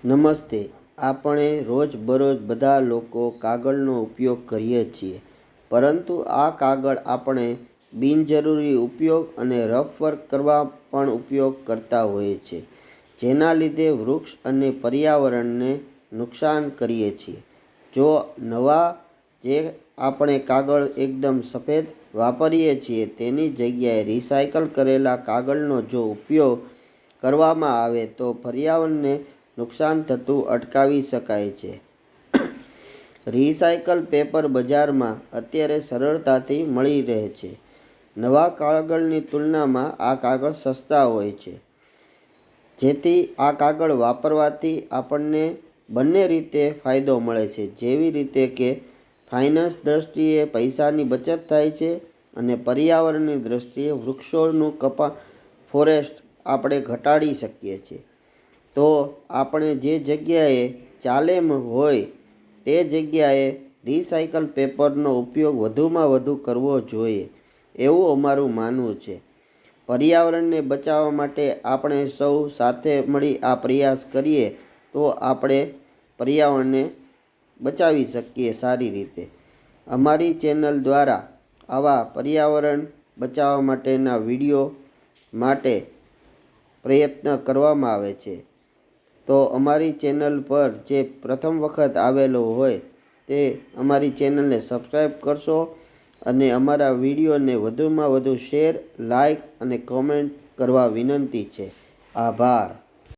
નમસ્તે. આપણે રોજબરોજ બધા લોકો કાગળનો ઉપયોગ કરીએ છીએ, પરંતુ આ કાગળ આપણે બિનજરૂરી ઉપયોગ અને રફ વર્ક કરવા પણ ઉપયોગ કરતા હોઈએ છીએ, જેના લીધે વૃક્ષ અને પર્યાવરણને નુકસાન કરીએ છીએ. જો નવા જે આપણે કાગળ એકદમ સફેદ વાપરીએ છીએ તેની જગ્યાએ રિસાયકલ કરેલા કાગળનો જો ઉપયોગ કરવામાં આવે તો પર્યાવરણને નુકસાન થતું અટકાવી શકાય છે. રિસાયકલ પેપર બજારમાં અત્યારે સરળતાથી મળી રહે છે. નવા કાગળની તુલનામાં આ કાગળ સસ્તા હોય છે, જેથી આ કાગળ વાપરવાથી આપણને બંને રીતે ફાયદો મળે છે. જેવી રીતે કે ફાઇનાન્સ દ્રષ્ટિએ પૈસાની બચત થાય છે અને પર્યાવરણની દ્રષ્ટિએ વૃક્ષોનું ફોરેસ્ટ આપણે ઘટાડી શકીએ છીએ. તો આપણે જે જગ્યાએ ચાલે હોય તે જગ્યાએ રિસાયકલ પેપરનો ઉપયોગ વધુમાં વધુ કરવો જોઈએ, એવું અમારું માનવું છે. પર્યાવરણને બચાવવા માટે આપણે સૌ સાથે મળી આ પ્રયાસ કરીએ તો આપણે પર્યાવરણને બચાવી શકીએ સારી રીતે. અમારી ચેનલ દ્વારા આવા પર્યાવરણ બચાવવા માટેના વિડીયો માટે પ્રયત્ન કરવામાં આવે છે. તો અમારી ચેનલ પર જે પ્રથમ વખત આવેલો હોય તે અમારી ચેનલને સબસ્ક્રાઈબ કરશો અને અમારા વિડીયોને વધુમાં વધુ શેર, લાઈક અને કોમેન્ટ કરવા વિનંતી છે. આભાર.